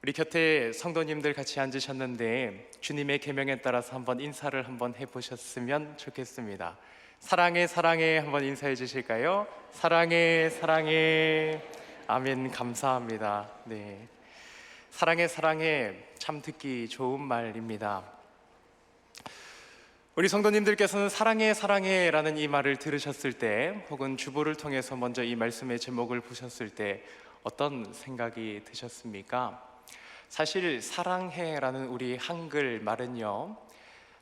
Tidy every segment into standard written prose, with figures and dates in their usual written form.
우리 곁에 성도님들 같이 앉으셨는데 주님의 계명에 따라서 한번 인사를 한번 해보셨으면 좋겠습니다. 사랑해 사랑해 한번 인사해 주실까요? 사랑해 사랑해. 아멘. 감사합니다. 네, 사랑해 사랑해 참 듣기 좋은 말입니다. 우리 성도님들께서는 사랑해 사랑해 라는 이 말을 들으셨을 때, 혹은 주보를 통해서 먼저 이 말씀의 제목을 보셨을 때 어떤 생각이 드셨습니까? 사실 사랑해라는 우리 한글 말은요,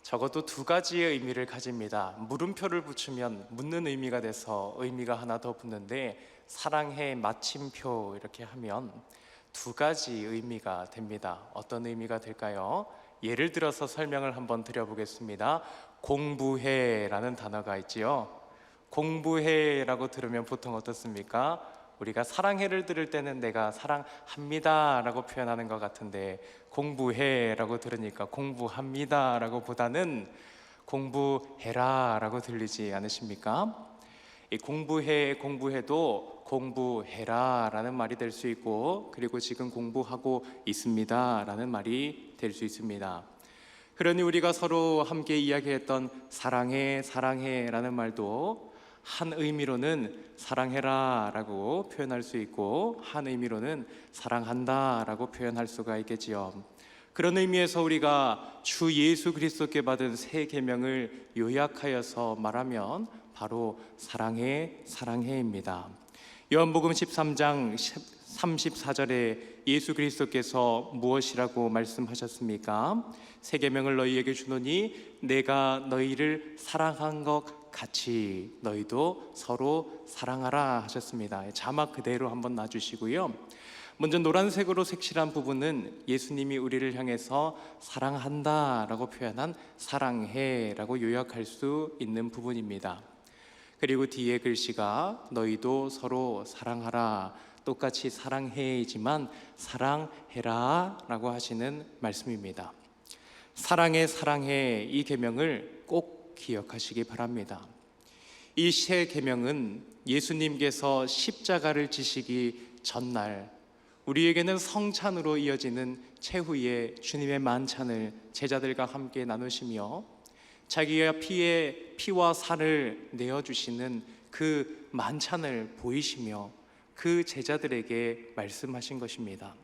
적어도 두 가지의 의미를 가집니다. 물음표를 붙이면 묻는 의미가 돼서 의미가 하나 더 붙는데, 사랑해 마침표 이렇게 하면 두 가지 의미가 됩니다. 어떤 의미가 될까요? 예를 들어서 설명을 한번 드려보겠습니다. 공부해라는 단어가 있지요. 공부해라고 들으면 보통 어떻습니까? 우리가 사랑해를 들을 때는 내가 사랑합니다 라고 표현하는 것 같은데, 공부해 라고 들으니까 공부합니다 라고 보다는 공부해라 라고 들리지 않으십니까? 이 공부해도 공부해라 라는 말이 될 수 있고, 그리고 지금 공부하고 있습니다 라는 말이 될 수 있습니다. 그러니 우리가 서로 함께 이야기했던 사랑해 사랑해 라는 말도 한 의미로는 사랑해라 라고 표현할 수 있고, 한 의미로는 사랑한다 라고 표현할 수가 있겠지요. 그런 의미에서 우리가 주 예수 그리스도께 받은 새 계명을 요약하여서 말하면 바로 사랑해 사랑해입니다. 요한복음 13장 34절에 예수 그리스도께서 무엇이라고 말씀하셨습니까? 새 계명을 너희에게 주노니 내가 너희를 사랑한 것 같이 너희도 서로 사랑하라 하셨습니다. 자막 그대로 한번 놔주시고요. 먼저 노란색으로 색칠한 부분은 예수님이 우리를 향해서 사랑한다 라고 표현한 사랑해 라고 요약할 수 있는 부분입니다. 그리고 뒤에 글씨가 너희도 서로 사랑하라, 똑같이 사랑해이지만 사랑해라 라고 하시는 말씀입니다. 사랑해 사랑해 이 계명을 꼭 기억하시기 바랍니다. 이 새 계명은 예수님께서 십자가를 지시기 전날 우리에게는 성찬으로 이어지는 최후의 주님의 만찬을 제자들과 함께 나누시며 자기의 피와 살을 내어주시는 그 만찬을 보이시며 그 제자들에게 말씀하신 것입니다.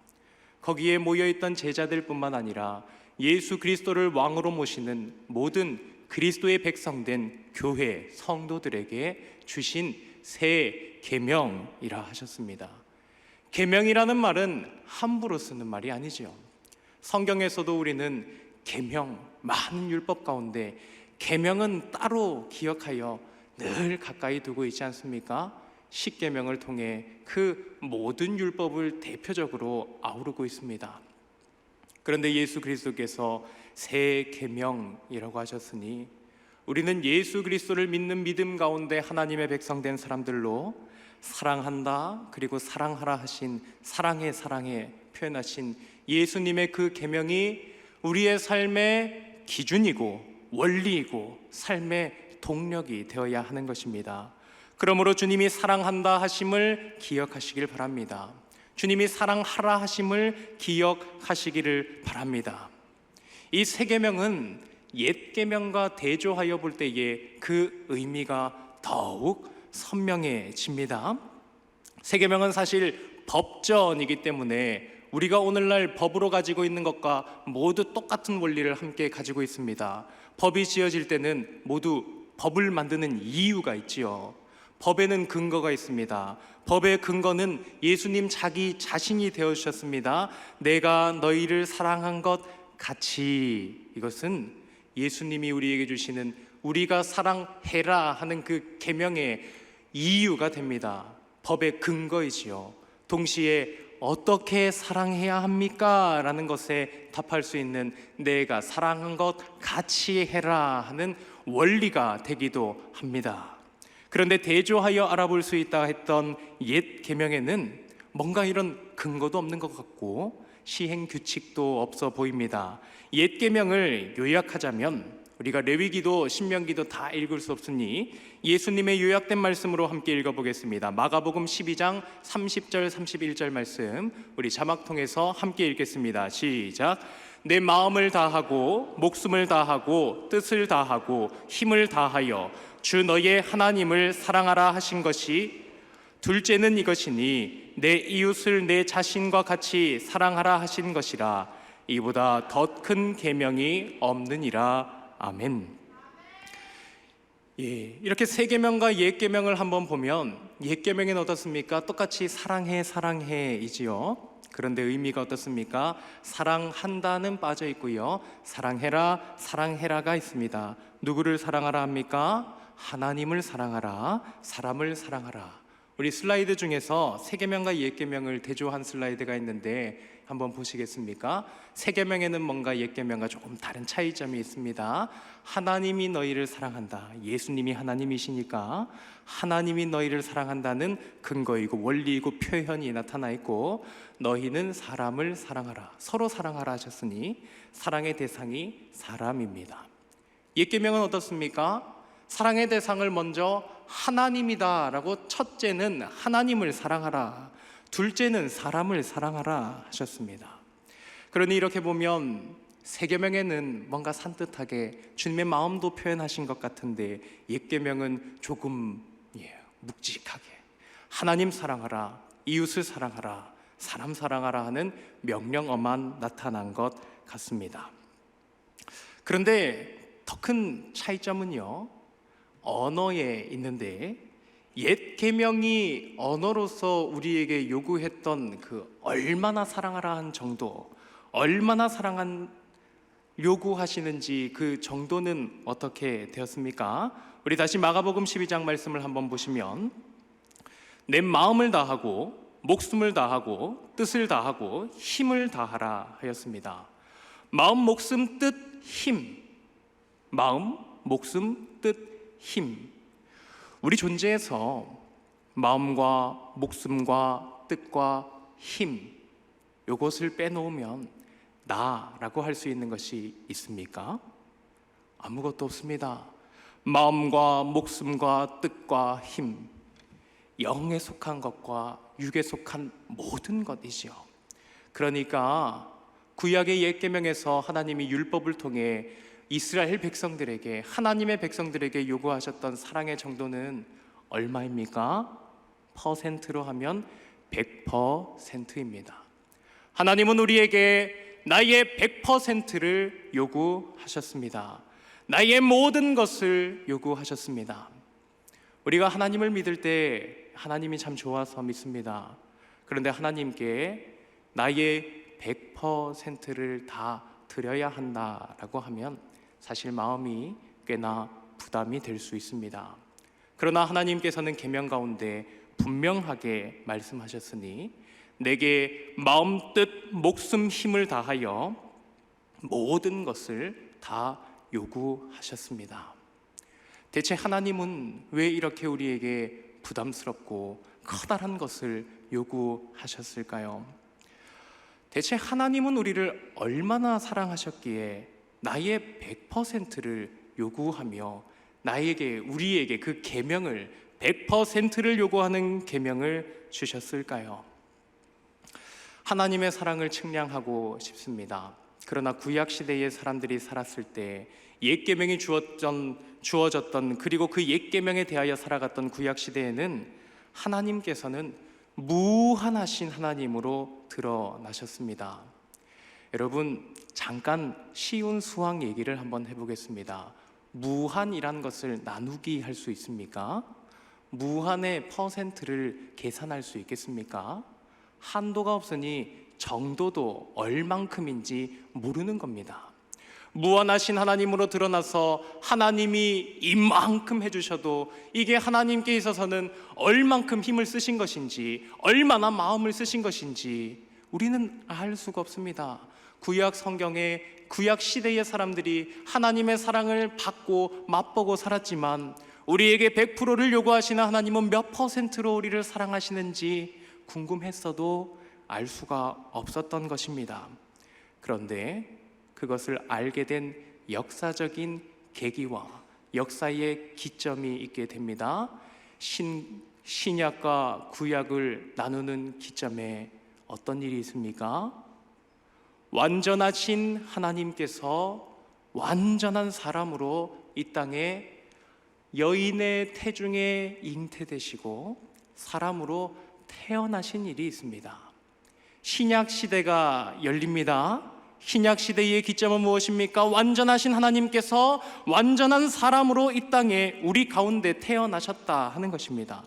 거기에 모여있던 제자들뿐만 아니라 예수 그리스도를 왕으로 모시는 모든 그리스도의 백성된 교회 성도들에게 주신 새 계명이라 하셨습니다. 계명이라는 말은 함부로 쓰는 말이 아니죠. 성경에서도 우리는 계명, 많은 율법 가운데 계명은 따로 기억하여 늘 가까이 두고 있지 않습니까? 십계명을 통해 그 모든 율법을 대표적으로 아우르고 있습니다. 그런데 예수 그리스도께서 새 계명이라고 하셨으니 우리는 예수 그리스도를 믿는 믿음 가운데 하나님의 백성된 사람들로 사랑한다, 그리고 사랑하라 하신 사랑해 사랑해 표현하신 예수님의 그 계명이 우리의 삶의 기준이고 원리이고 삶의 동력이 되어야 하는 것입니다. 그러므로 주님이 사랑한다 하심을 기억하시길 바랍니다. 주님이 사랑하라 하심을 기억하시기를 바랍니다. 이 새 계명은 옛 계명과 대조하여 볼 때에 그 의미가 더욱 선명해집니다. 새 계명은 사실 법전이기 때문에 우리가 오늘날 법으로 가지고 있는 것과 모두 똑같은 원리를 함께 가지고 있습니다. 법이 지어질 때는 모두 법을 만드는 이유가 있지요. 법에는 근거가 있습니다. 법의 근거는 예수님 자기 자신이 되어주셨습니다. 내가 너희를 사랑한 것 같이. 이것은 예수님이 우리에게 주시는 우리가 사랑해라 하는 그 계명의 이유가 됩니다. 법의 근거이지요. 동시에 어떻게 사랑해야 합니까? 라는 것에 답할 수 있는 내가 사랑한 것 같이 해라 하는 원리가 되기도 합니다. 그런데 대조하여 알아볼 수 있다 했던 옛 계명에는 뭔가 이런 근거도 없는 것 같고 시행 규칙도 없어 보입니다. 옛 계명을 요약하자면 우리가 레위기도 신명기도 다 읽을 수 없으니 예수님의 요약된 말씀으로 함께 읽어보겠습니다. 마가복음 12장 30절 31절 말씀 우리 자막 통해서 함께 읽겠습니다. 시작. 내 마음을 다하고 목숨을 다하고 뜻을 다하고 힘을 다하여 주 너의 하나님을 사랑하라 하신 것이, 둘째는 이것이니 내 이웃을 내 자신과 같이 사랑하라 하신 것이라. 이보다 더 큰 계명이 없느니라. 아멘. 이렇게 세 계명과 옛 계명을 한번 보면 옛 계명에는 어떻습니까? 똑같이 사랑해 사랑해이지요. 그런데 의미가 어떻습니까? 사랑한다는 빠져 있고요, 사랑해라 사랑해라가 있습니다. 누구를 사랑하라 합니까? 하나님을 사랑하라, 사람을 사랑하라. 우리 슬라이드 중에서 새 계명과 옛 계명을 대조한 슬라이드가 있는데 한번 보시겠습니까? 새 계명에는 뭔가 옛 계명과 조금 다른 차이점이 있습니다. 하나님이 너희를 사랑한다. 예수님이 하나님이시니까 하나님이 너희를 사랑한다는 근거이고 원리이고 표현이 나타나 있고, 너희는 사람을 사랑하라, 서로 사랑하라 하셨으니 사랑의 대상이 사람입니다. 옛 계명은 어떻습니까? 사랑의 대상을 먼저 하나님이다 라고, 첫째는 하나님을 사랑하라, 둘째는 사람을 사랑하라 하셨습니다. 그러니 이렇게 보면 새 계명에는 뭔가 산뜻하게 주님의 마음도 표현하신 것 같은데, 옛 계명은 조금 묵직하게 하나님 사랑하라, 이웃을 사랑하라, 사람 사랑하라 하는 명령어만 나타난 것 같습니다. 그런데 더 큰 차이점은요, 언어에 있는데, 옛 계명이 언어로서 우리에게 요구했던 그 얼마나 사랑하라 한 정도, 얼마나 요구하시는지 그 정도는 어떻게 되었습니까? 우리 다시 마가복음 12장 말씀을 한번 보시면, 내 마음을 다하고 목숨을 다하고 뜻을 다하고 힘을 다하라 하였습니다. 마음, 목숨, 뜻, 힘. 마음, 목숨, 뜻, 힘. 우리 존재에서 마음과 목숨과 뜻과 힘, 이것을 빼놓으면 나라고 할 수 있는 것이 있습니까? 아무것도 없습니다. 마음과 목숨과 뜻과 힘, 영에 속한 것과 육에 속한 모든 것이지요. 그러니까 구약의 옛 계명에서 하나님이 율법을 통해 이스라엘 백성들에게, 하나님의 백성들에게 요구하셨던 사랑의 정도는 얼마입니까? 퍼센트로 하면 100%입니다. 하나님은 우리에게 나의 100%를 요구하셨습니다. 나의 모든 것을 요구하셨습니다. 우리가 하나님을 믿을 때 하나님이 참 좋아서 믿습니다. 그런데 하나님께 나의 100%를 다 드려야 한다라고 하면 사실 마음이 꽤나 부담이 될 수 있습니다. 그러나 하나님께서는 계명 가운데 분명하게 말씀하셨으니 내게 마음, 뜻, 목숨, 힘을 다하여 모든 것을 다 요구하셨습니다. 대체 하나님은 왜 이렇게 우리에게 부담스럽고 커다란 것을 요구하셨을까요? 대체 하나님은 우리를 얼마나 사랑하셨기에 나의 100%를 요구하며 우리에게 그 계명을 100%를 요구하는 계명을 주셨을까요? 하나님의 사랑을 측량하고 싶습니다. 그러나 구약 시대의 사람들이 살았을 때 옛 계명이 주어졌던, 그리고 그 옛 계명에 대하여 살아갔던 구약 시대에는 하나님께서는 무한하신 하나님으로 드러나셨습니다. 여러분, 잠깐 쉬운 수학 얘기를 한번 해보겠습니다. 무한이란 것을 나누기 할 수 있습니까? 무한의 퍼센트를 계산할 수 있겠습니까? 한도가 없으니 정도도 얼만큼인지 모르는 겁니다. 무한하신 하나님으로 드러나서 하나님이 이만큼 해주셔도 이게 하나님께 있어서는 얼만큼 힘을 쓰신 것인지, 얼마나 마음을 쓰신 것인지 우리는 알 수가 없습니다. 구약 성경에 구약 시대의 사람들이 하나님의 사랑을 받고 맛보고 살았지만 우리에게 100%를 요구하시는 하나님은 몇 퍼센트로 우리를 사랑하시는지 궁금했어도 알 수가 없었던 것입니다. 그런데 그것을 알게 된 역사적인 계기와 역사의 기점이 있게 됩니다. 신약과 구약을 나누는 기점에 어떤 일이 있습니까? 완전하신 하나님께서 완전한 사람으로 이 땅에 여인의 태중에 잉태되시고 사람으로 태어나신 일이 있습니다. 신약 시대가 열립니다. 신약 시대의 기점은 무엇입니까? 완전하신 하나님께서 완전한 사람으로 이 땅에 우리 가운데 태어나셨다 하는 것입니다.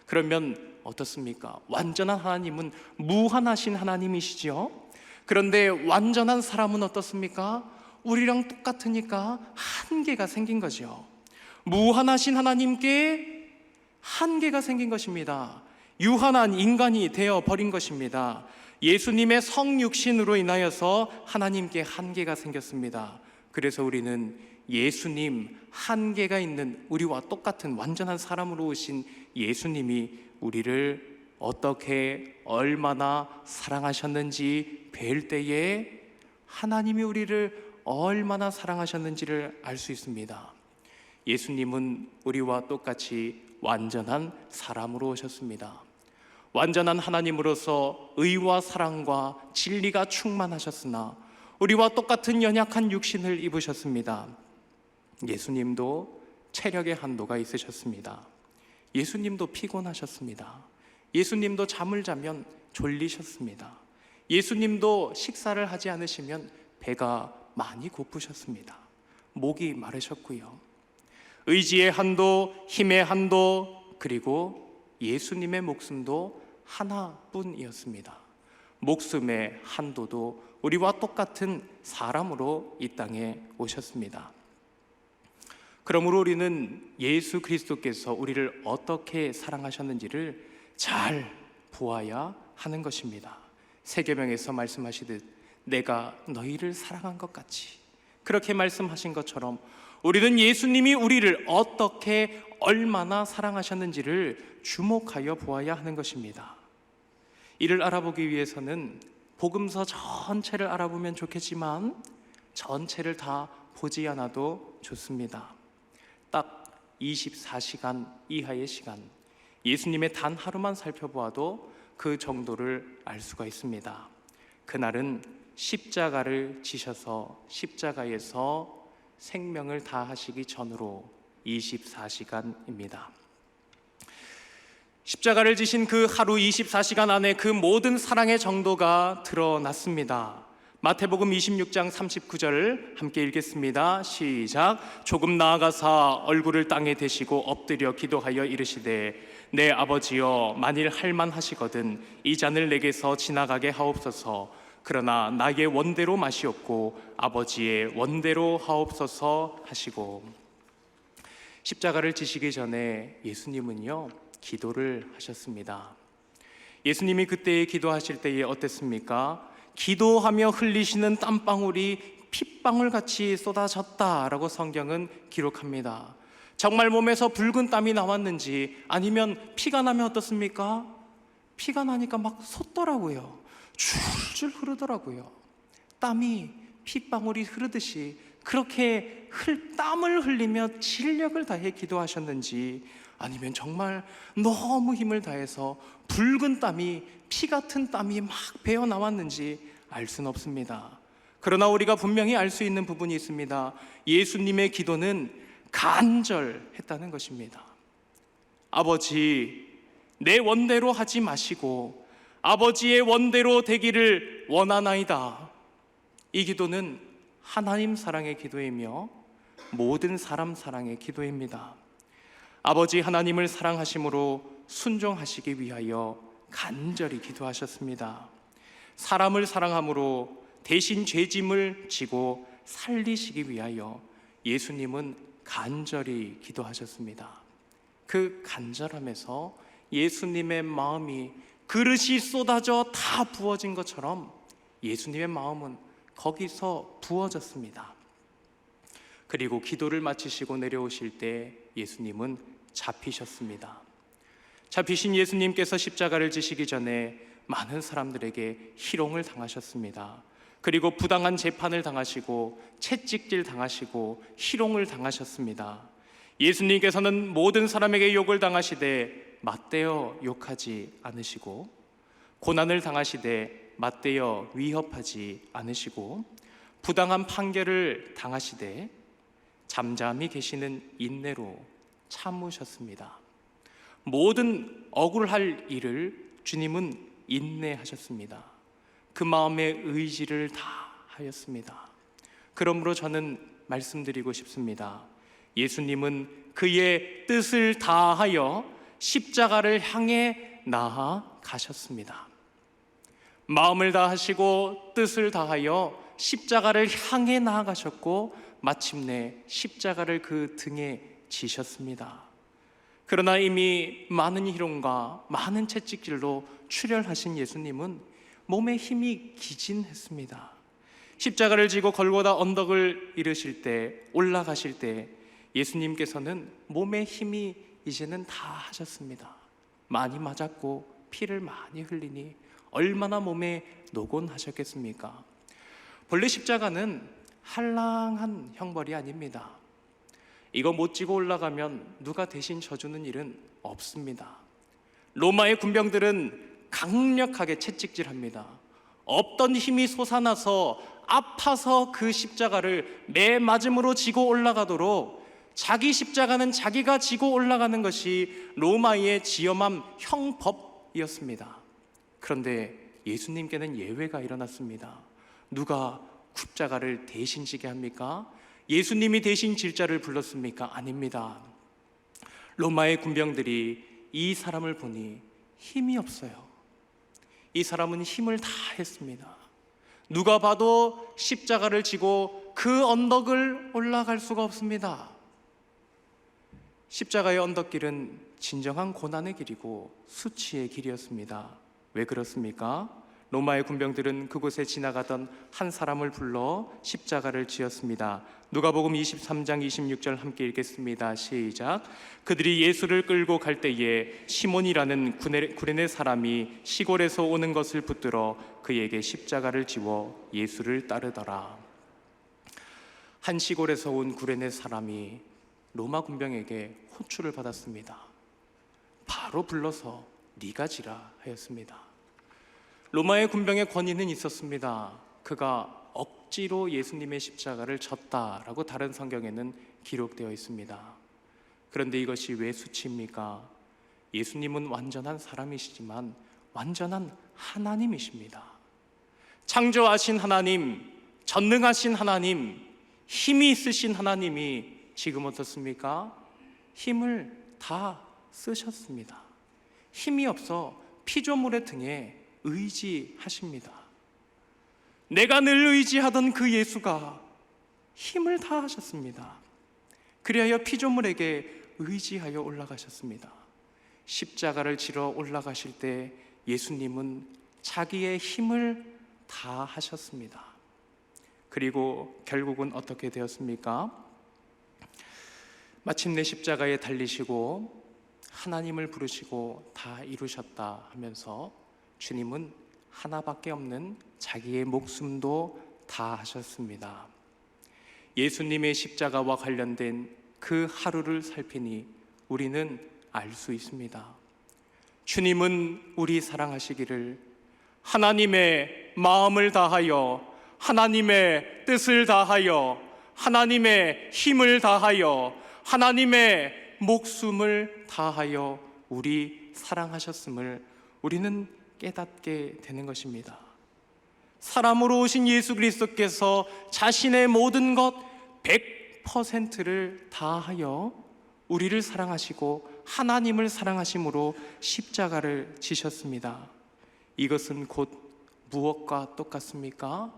그러면 어떻습니까? 완전한 하나님은 무한하신 하나님이시죠. 그런데 완전한 사람은 어떻습니까? 우리랑 똑같으니까 한계가 생긴 거죠. 무한하신 하나님께 한계가 생긴 것입니다. 유한한 인간이 되어 버린 것입니다. 예수님의 성육신으로 인하여서 하나님께 한계가 생겼습니다. 그래서 우리는 예수님, 한계가 있는 우리와 똑같은 완전한 사람으로 오신 예수님이 우리를 어떻게 얼마나 사랑하셨는지 뵐 때에 하나님이 우리를 얼마나 사랑하셨는지를 알 수 있습니다. 예수님은 우리와 똑같이 완전한 사람으로 오셨습니다. 완전한 하나님으로서 의와 사랑과 진리가 충만하셨으나 우리와 똑같은 연약한 육신을 입으셨습니다. 예수님도 체력의 한도가 있으셨습니다. 예수님도 피곤하셨습니다. 예수님도 잠을 자면 졸리셨습니다. 예수님도 식사를 하지 않으시면 배가 많이 고프셨습니다. 목이 마르셨고요. 의지의 한도, 힘의 한도, 그리고 예수님의 목숨도 하나뿐이었습니다. 목숨의 한도도 우리와 똑같은 사람으로 이 땅에 오셨습니다. 그러므로 우리는 예수 그리스도께서 우리를 어떻게 사랑하셨는지를 잘 보아야 하는 것입니다. 세계명에서 말씀하시듯 내가 너희를 사랑한 것 같이, 그렇게 말씀하신 것처럼 우리는 예수님이 우리를 어떻게 얼마나 사랑하셨는지를 주목하여 보아야 하는 것입니다. 이를 알아보기 위해서는 복음서 전체를 알아보면 좋겠지만 전체를 다 보지 않아도 좋습니다. 딱 24시간 이하의 시간, 예수님의 단 하루만 살펴보아도 그 정도를 알 수가 있습니다. 그날은 십자가를 지셔서 십자가에서 생명을 다하시기 전으로 24시간입니다. 십자가를 지신 그 하루 24시간 안에 그 모든 사랑의 정도가 드러났습니다. 마태복음 26장 39절 함께 읽겠습니다. 시작. 조금 나아가사 얼굴을 땅에 대시고 엎드려 기도하여 이르시되 내 아버지여, 만일 할만하시거든 이 잔을 내게서 지나가게 하옵소서. 그러나 나의 원대로 마시옵고 아버지의 원대로 하옵소서 하시고, 십자가를 지시기 전에 예수님은요 기도를 하셨습니다. 예수님이 그때에 기도하실 때에 어땠습니까? 기도하며 흘리시는 땀방울이 핏방울같이 쏟아졌다라고 성경은 기록합니다. 정말 몸에서 붉은 땀이 나왔는지 아니면 피가 나면 어떻습니까? 피가 나니까 막 솟더라고요. 줄줄 흐르더라고요. 땀이 핏방울이 흐르듯이 그렇게 땀을 흘리며 진력을 다해 기도하셨는지, 아니면 정말 너무 힘을 다해서 붉은 땀이 피 같은 땀이 막 배어 나왔는지 알 수는 없습니다. 그러나 우리가 분명히 알 수 있는 부분이 있습니다. 예수님의 기도는 간절했다는 것입니다. 아버지, 내 원대로 하지 마시고 아버지의 원대로 되기를 원하나이다. 이 기도는 하나님 사랑의 기도이며 모든 사람 사랑의 기도입니다. 아버지 하나님을 사랑하심으로 순종하시기 위하여 간절히 기도하셨습니다. 사람을 사랑함으로 대신 죄짐을 지고 살리시기 위하여 예수님은 간절히 기도하셨습니다. 그 간절함에서 예수님의 마음이 그릇이 쏟아져 다 부어진 것처럼 예수님의 마음은 거기서 부어졌습니다. 그리고 기도를 마치시고 내려오실 때 예수님은 잡히셨습니다. 잡히신 예수님께서 십자가를 지시기 전에 많은 사람들에게 희롱을 당하셨습니다. 그리고 부당한 재판을 당하시고 채찍질 당하시고 희롱을 당하셨습니다. 예수님께서는 모든 사람에게 욕을 당하시되 맞대어 욕하지 않으시고, 고난을 당하시되 맞대어 위협하지 않으시고, 부당한 판결을 당하시되 잠잠히 계시는 인내로 참으셨습니다. 모든 억울할 일을 주님은 인내하셨습니다. 그 마음의 의지를 다하였습니다. 그러므로 저는 말씀드리고 싶습니다. 예수님은 그의 뜻을 다하여 십자가를 향해 나아가셨습니다. 마음을 다하시고 뜻을 다하여 십자가를 향해 나아가셨고, 마침내 십자가를 그 등에 지셨습니다. 그러나 이미 많은 희롱과 많은 채찍질로 출혈하신 예수님은 몸에 힘이 기진했습니다. 십자가를 지고 골고다 언덕을 이르실 때, 올라가실 때 예수님께서는 몸에 힘이 이제는 다 하셨습니다. 많이 맞았고 피를 많이 흘리니 얼마나 몸에 노곤하셨겠습니까? 본래 십자가는 한량한 형벌이 아닙니다. 이거 못 지고 올라가면 누가 대신 져주는 일은 없습니다. 로마의 군병들은 강력하게 채찍질합니다. 없던 힘이 솟아나서 아파서 그 십자가를 매맞음으로 지고 올라가도록, 자기 십자가는 자기가 지고 올라가는 것이 로마의 지엄한 형법이었습니다. 그런데 예수님께는 예외가 일어났습니다. 누가 십자가를 대신 지게 합니까? 예수님이 대신 질 자를 불렀습니까? 아닙니다. 로마의 군병들이 이 사람을 보니 힘이 없어요. 이 사람은 힘을 다 했습니다. 누가 봐도 십자가를 지고 그 언덕을 올라갈 수가 없습니다. 십자가의 언덕길은 진정한 고난의 길이고 수치의 길이었습니다. 왜 그렇습니까? 로마의 군병들은 그곳에 지나가던 한 사람을 불러 십자가를 지었습니다. 누가복음 23장 26절 함께 읽겠습니다. 시작. 그들이 예수를 끌고 갈 때에 시몬이라는 구레네 사람이 시골에서 오는 것을 붙들어 그에게 십자가를 지워 예수를 따르더라. 한 시골에서 온 구레네 사람이 로마 군병에게 호출을 받았습니다. 바로 불러서 네가 지라 하였습니다. 로마의 군병의 권위는 있었습니다. 그가 억지로 예수님의 십자가를 졌다라고 다른 성경에는 기록되어 있습니다. 그런데 이것이 왜 수치입니까? 예수님은 완전한 사람이시지만 완전한 하나님이십니다. 창조하신 하나님, 전능하신 하나님, 힘이 있으신 하나님이 지금 어떻습니까? 힘을 다 쓰셨습니다. 힘이 없어 피조물의 등에 의지하십니다. 내가 늘 의지하던 그 예수가 힘을 다하셨습니다. 그리하여 피조물에게 의지하여 올라가셨습니다. 십자가를 지러 올라가실 때 예수님은 자기의 힘을 다하셨습니다. 그리고 결국은 어떻게 되었습니까? 마침내 십자가에 달리시고 하나님을 부르시고 다 이루셨다 하면서 주님은 하나밖에 없는 자기의 목숨도 다 하셨습니다. 예수님의 십자가와 관련된 그 하루를 살피니 우리는 알 수 있습니다. 주님은 우리 사랑하시기를 하나님의 마음을 다하여, 하나님의 뜻을 다하여, 하나님의 힘을 다하여, 하나님의 목숨을 다하여 우리 사랑하셨음을 우리는 깨닫게 되는 것입니다. 사람으로 오신 예수 그리스도께서 자신의 모든 것 100%를 다하여 우리를 사랑하시고 하나님을 사랑하심으로 십자가를 지셨습니다. 이것은 곧 무엇과 똑같습니까?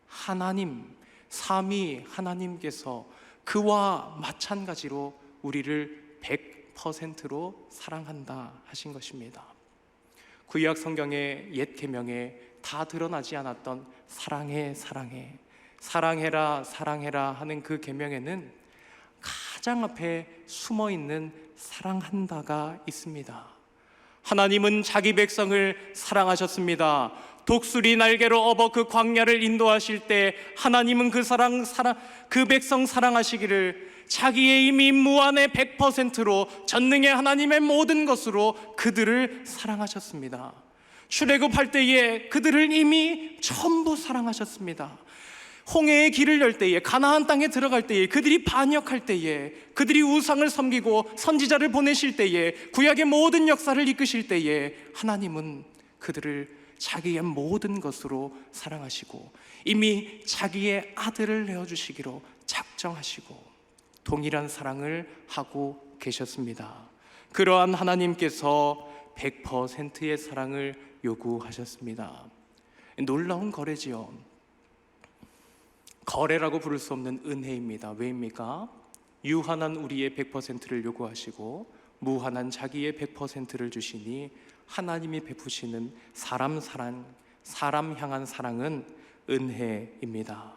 하나님, 삼위 하나님께서 그와 마찬가지로 우리를 100%로 사랑한다 하신 것입니다. 구약 성경의 옛 계명에 다 드러나지 않았던 사랑해 사랑해 사랑해라 사랑해라 하는 그 계명에는 가장 앞에 숨어있는 사랑한다가 있습니다. 하나님은 자기 백성을 사랑하셨습니다. 독수리 날개로 업어 그 광야를 인도하실 때 하나님은 그 백성 사랑하시기를 자기의 이미 무한의 100%로 전능의 하나님의 모든 것으로 그들을 사랑하셨습니다. 출애굽할 때에 그들을 이미 전부 사랑하셨습니다. 홍해의 길을 열 때에, 가나안 땅에 들어갈 때에, 그들이 반역할 때에, 그들이 우상을 섬기고 선지자를 보내실 때에, 구약의 모든 역사를 이끄실 때에 하나님은 그들을 자기의 모든 것으로 사랑하시고 이미 자기의 아들을 내어주시기로 작정하시고 동일한 사랑을 하고 계셨습니다. 그러한 하나님께서 100%의 사랑을 요구하셨습니다. 놀라운 거래지요. 거래라고 부를 수 없는 은혜입니다. 왜입니까? 유한한 우리의 100%를 요구하시고 무한한 자기의 100%를 주시니 하나님이 베푸시는 사람 향한 사랑은 은혜입니다.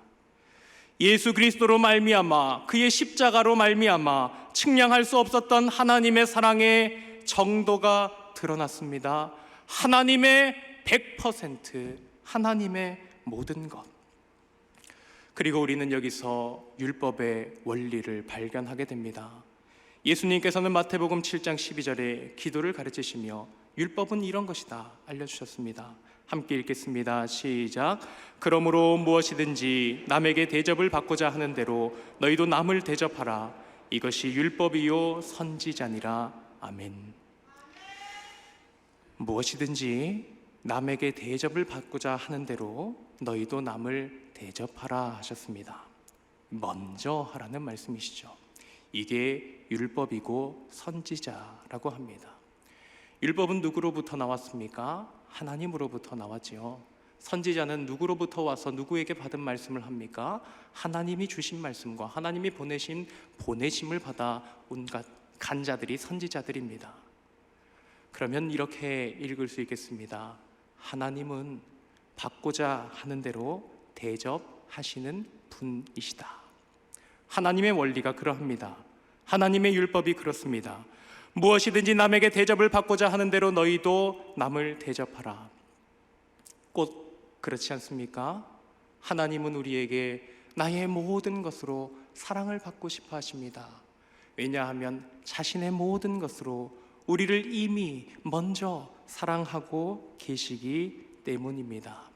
예수 그리스도로 말미암아, 그의 십자가로 말미암아 측량할 수 없었던 하나님의 사랑의 정도가 드러났습니다. 하나님의 100%, 하나님의 모든 것. 그리고 우리는 여기서 율법의 원리를 발견하게 됩니다. 예수님께서는 마태복음 7장 12절에 기도를 가르치시며 율법은 이런 것이다 알려주셨습니다. 함께 읽겠습니다. 시작. 그러므로 무엇이든지 남에게 대접을 받고자 하는 대로 너희도 남을 대접하라. 이것이 율법이요 선지자니라. 아멘. 무엇이든지 남에게 대접을 받고자 하는 대로 너희도 남을 대접하라 하셨습니다. 먼저 하라는 말씀이시죠. 이게 율법이고 선지자라고 합니다. 율법은 누구로부터 나왔습니까? 하나님으로부터 나왔지요. 선지자는 누구로부터 와서 누구에게 받은 말씀을 합니까? 하나님이 주신 말씀과 하나님이 보내심을 받아 온갖 간자들이 선지자들입니다. 그러면 이렇게 읽을 수 있겠습니다. 하나님은 받고자 하는 대로 대접하시는 분이시다. 하나님의 원리가 그러합니다. 하나님의 율법이 그렇습니다. 무엇이든지 남에게 대접을 받고자 하는 대로 너희도 남을 대접하라. 꼭 그렇지 않습니까? 하나님은 우리에게 나의 모든 것으로 사랑을 받고 싶어 하십니다. 왜냐하면 자신의 모든 것으로 우리를 이미 먼저 사랑하고 계시기 때문입니다.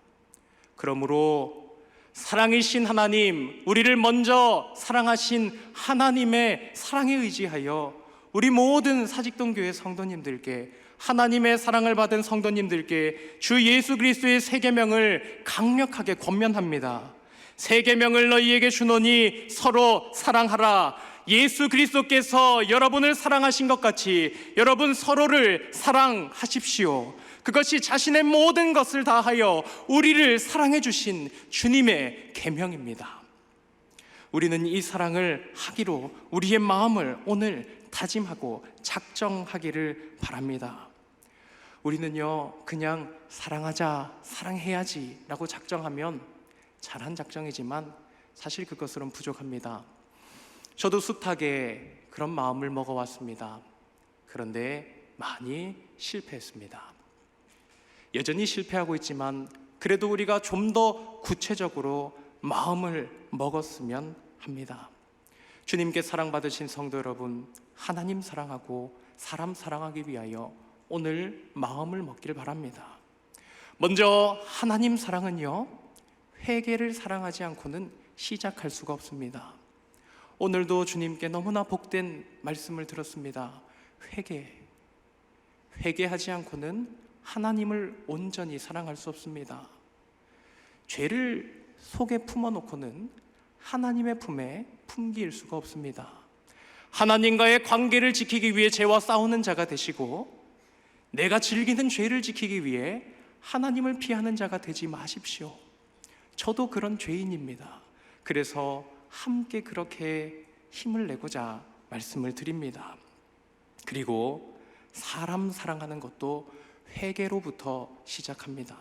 그러므로 사랑이신 하나님, 우리를 먼저 사랑하신 하나님의 사랑에 의지하여 우리 모든 사직동교회 성도님들께, 하나님의 사랑을 받은 성도님들께 주 예수 그리스도의 세 계명을 강력하게 권면합니다. 세 계명을 너희에게 주노니 서로 사랑하라. 예수 그리스도께서 여러분을 사랑하신 것 같이 여러분 서로를 사랑하십시오. 그것이 자신의 모든 것을 다하여 우리를 사랑해 주신 주님의 계명입니다. 우리는 이 사랑을 하기로 우리의 마음을 오늘 다짐하고 작정하기를 바랍니다. 우리는요, 그냥 사랑하자, 사랑해야지 라고 작정하면 잘한 작정이지만 사실 그것으로는 부족합니다. 저도 숱하게 그런 마음을 먹어왔습니다. 그런데 많이 실패했습니다. 여전히 실패하고 있지만 그래도 우리가 좀 더 구체적으로 마음을 먹었으면 합니다. 주님께 사랑받으신 성도 여러분, 하나님 사랑하고 사람 사랑하기 위하여 오늘 마음을 먹기를 바랍니다. 먼저 하나님 사랑은요, 회개를 사랑하지 않고는 시작할 수가 없습니다. 오늘도 주님께 너무나 복된 말씀을 들었습니다. 회개하지 않고는 하나님을 온전히 사랑할 수 없습니다. 죄를 속에 품어놓고는 하나님의 품에 품길 수가 없습니다. 하나님과의 관계를 지키기 위해 죄와 싸우는 자가 되시고 내가 즐기는 죄를 지키기 위해 하나님을 피하는 자가 되지 마십시오. 저도 그런 죄인입니다. 그래서 함께 그렇게 힘을 내고자 말씀을 드립니다. 그리고 사람 사랑하는 것도 회개로부터 시작합니다.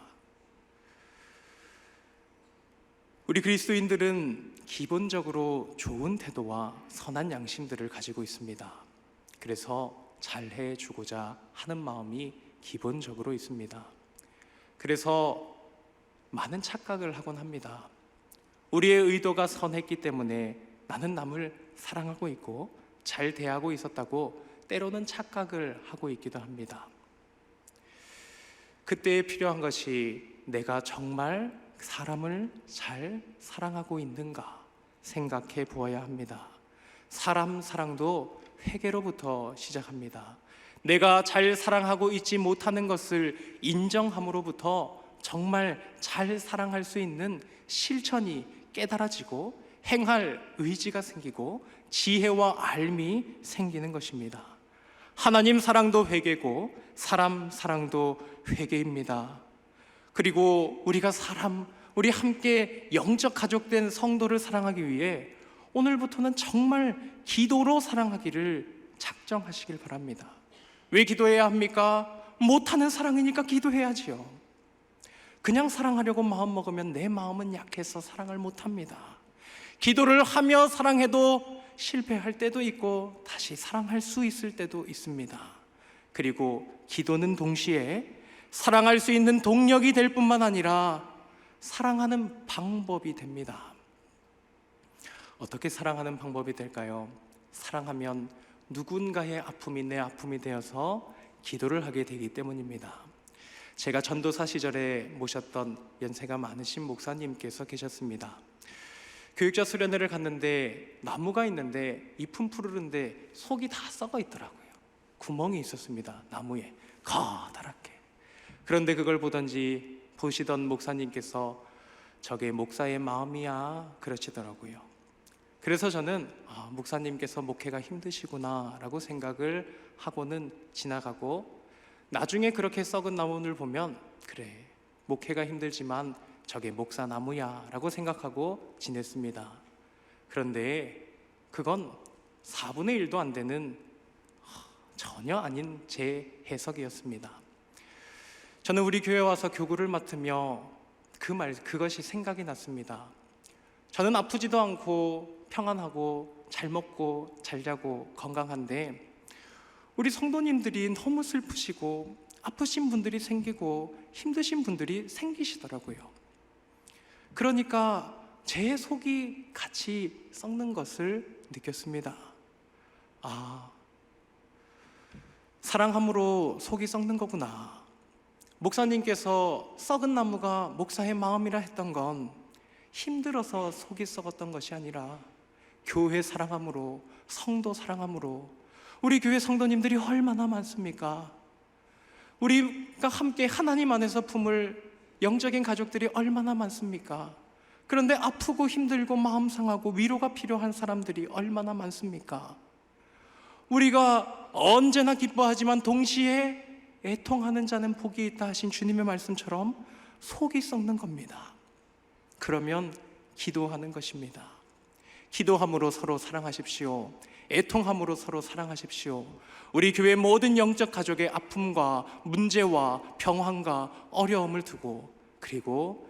우리 그리스도인들은 기본적으로 좋은 태도와 선한 양심들을 가지고 있습니다. 그래서 잘해주고자 하는 마음이 기본적으로 있습니다. 그래서 많은 착각을 하곤 합니다. 우리의 의도가 선했기 때문에 나는 남을 사랑하고 있고 잘 대하고 있었다고 때로는 착각을 하고 있기도 합니다. 그때 필요한 것이 내가 정말 사람을 잘 사랑하고 있는가 생각해 보아야 합니다. 사람 사랑도 회개로부터 시작합니다. 내가 잘 사랑하고 있지 못하는 것을 인정함으로부터 정말 잘 사랑할 수 있는 실천이 깨달아지고 행할 의지가 생기고 지혜와 알미 생기는 것입니다. 하나님 사랑도 회개고 사람 사랑도 회개입니다. 그리고 우리 함께 영적 가족된 성도를 사랑하기 위해 오늘부터는 정말 기도로 사랑하기를 작정하시길 바랍니다. 왜 기도해야 합니까? 못하는 사랑이니까 기도해야지요. 그냥 사랑하려고 마음먹으면 내 마음은 약해서 사랑을 못합니다. 기도를 하며 사랑해도 실패할 때도 있고 다시 사랑할 수 있을 때도 있습니다. 그리고 기도는 동시에 사랑할 수 있는 동력이 될 뿐만 아니라 사랑하는 방법이 됩니다. 어떻게 사랑하는 방법이 될까요? 사랑하면 누군가의 아픔이 내 아픔이 되어서 기도를 하게 되기 때문입니다. 제가 전도사 시절에 모셨던 연세가 많으신 목사님께서 계셨습니다. 교육자 수련회를 갔는데 나무가 있는데 잎은 푸르른데 속이 다 썩어 있더라고요. 구멍이 있었습니다. 나무에 커다랗게. 그런데 그걸 보시던 목사님께서 저게 목사의 마음이야 그러시더라고요. 그래서 저는 목사님께서 목회가 힘드시구나 라고 생각을 하고는 지나가고, 나중에 그렇게 썩은 나무를 보면 그래, 목회가 힘들지만 저게 목사 나무야 라고 생각하고 지냈습니다. 그런데 그건 4분의 1도 안 되는 전혀 아닌 제 해석이었습니다. 저는 우리 교회 와서 교구를 맡으며 그것이 생각이 났습니다. 저는 아프지도 않고 평안하고 잘 먹고 잘 자고 건강한데 우리 성도님들이 너무 슬프시고 아프신 분들이 생기고 힘드신 분들이 생기시더라고요. 그러니까 제 속이 같이 썩는 것을 느꼈습니다. 사랑함으로 속이 썩는 거구나. 목사님께서 썩은 나무가 목사의 마음이라 했던 건 힘들어서 속이 썩었던 것이 아니라 교회 사랑함으로, 성도 사랑함으로. 우리 교회 성도님들이 얼마나 많습니까? 우리가 함께 하나님 안에서 품을 영적인 가족들이 얼마나 많습니까? 그런데 아프고 힘들고 마음 상하고 위로가 필요한 사람들이 얼마나 많습니까? 우리가 언제나 기뻐하지만 동시에 애통하는 자는 복이 있다 하신 주님의 말씀처럼 속이 썩는 겁니다. 그러면 기도하는 것입니다. 기도함으로 서로 사랑하십시오. 애통함으로 서로 사랑하십시오. 우리 교회 모든 영적 가족의 아픔과 문제와 평안과 어려움을 두고, 그리고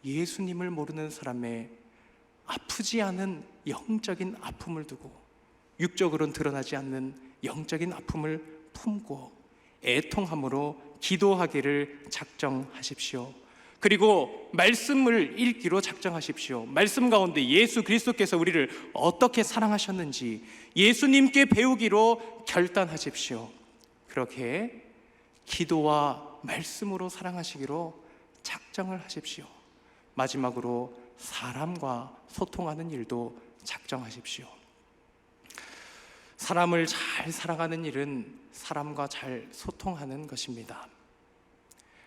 예수님을 모르는 사람의 아프지 않은 영적인 아픔을 두고, 육적으로는 드러나지 않는 영적인 아픔을 품고 애통함으로 기도하기를 작정하십시오. 그리고 말씀을 읽기로 작정하십시오. 말씀 가운데 예수 그리스도께서 우리를 어떻게 사랑하셨는지 예수님께 배우기로 결단하십시오. 그렇게 기도와 말씀으로 사랑하시기로 작정을 하십시오. 마지막으로 사람과 소통하는 일도 작정하십시오. 사람을 잘 사랑하는 일은 사람과 잘 소통하는 것입니다.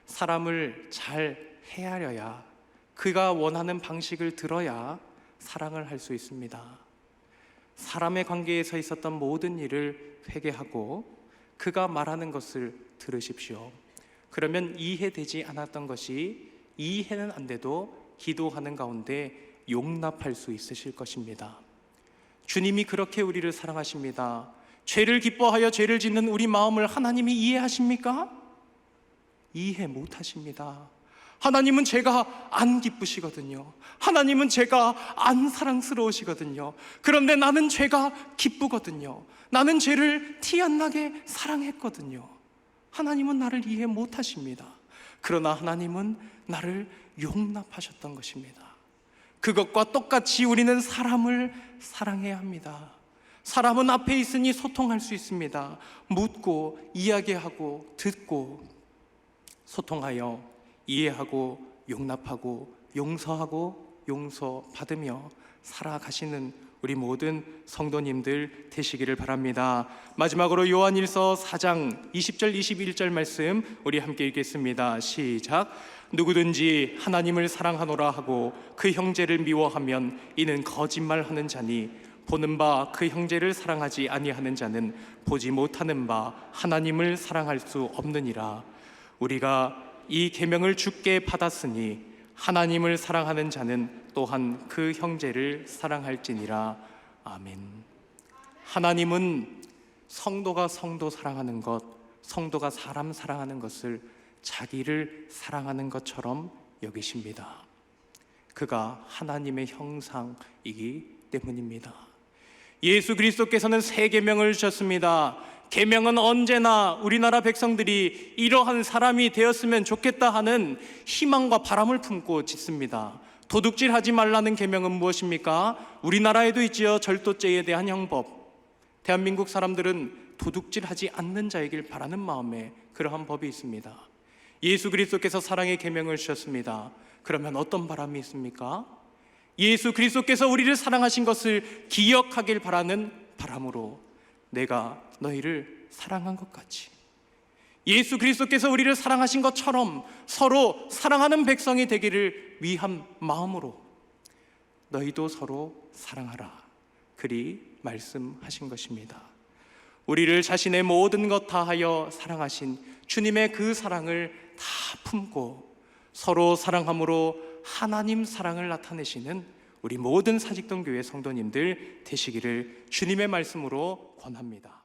사람을 잘 헤아려야, 그가 원하는 방식을 들어야 사랑을 할 수 있습니다. 사람의 관계에서 있었던 모든 일을 회개하고 그가 말하는 것을 들으십시오. 그러면 이해되지 않았던 것이 이해는 안 돼도 기도하는 가운데 용납할 수 있으실 것입니다. 주님이 그렇게 우리를 사랑하십니다. 죄를 기뻐하여 죄를 짓는 우리 마음을 하나님이 이해하십니까? 이해 못하십니다. 하나님은 죄가 안 기쁘시거든요. 하나님은 죄가 안 사랑스러우시거든요. 그런데 나는 죄가 기쁘거든요. 나는 죄를 티 안 나게 사랑했거든요. 하나님은 나를 이해 못하십니다. 그러나 하나님은 나를 용납하셨던 것입니다. 그것과 똑같이 우리는 사람을 사랑해야 합니다. 사람은 앞에 있으니 소통할 수 있습니다. 묻고 이야기하고 듣고 소통하여 이해하고 용납하고 용서하고 용서받으며 살아가시는 우리 모든 성도님들 되시기를 바랍니다. 마지막으로 요한일서 4장 20절 21절 말씀 우리 함께 읽겠습니다. 시작. 누구든지 하나님을 사랑하노라 하고 그 형제를 미워하면 이는 거짓말하는 자니 보는 바 그 형제를 사랑하지 아니하는 자는 보지 못하는 바 하나님을 사랑할 수 없느니라. 우리가 이 계명을 주께 받았으니 하나님을 사랑하는 자는 또한 그 형제를 사랑할지니라. 아멘. 하나님은 성도가 성도 사랑하는 것, 성도가 사람 사랑하는 것을 자기를 사랑하는 것처럼 여기십니다. 그가 하나님의 형상이기 때문입니다. 예수 그리스도께서는 새 계명을 주셨습니다. 계명은 언제나 우리나라 백성들이 이러한 사람이 되었으면 좋겠다 하는 희망과 바람을 품고 짓습니다. 도둑질하지 말라는 계명은 무엇입니까? 우리나라에도 있지요. 절도죄에 대한 형법. 대한민국 사람들은 도둑질하지 않는 자이길 바라는 마음에 그러한 법이 있습니다. 예수 그리스도께서 사랑의 계명을 주셨습니다. 그러면 어떤 바람이 있습니까? 예수 그리스도께서 우리를 사랑하신 것을 기억하길 바라는 바람으로 내가 너희를 사랑한 것 같이 예수 그리스도께서 우리를 사랑하신 것처럼 서로 사랑하는 백성이 되기를 위한 마음으로 너희도 서로 사랑하라. 그리 말씀하신 것입니다. 우리를 자신의 모든 것 다하여 사랑하신 주님의 그 사랑을 다 품고 서로 사랑함으로 하나님 사랑을 나타내시는 우리 모든 사직동교회 성도님들 되시기를 주님의 말씀으로 권합니다.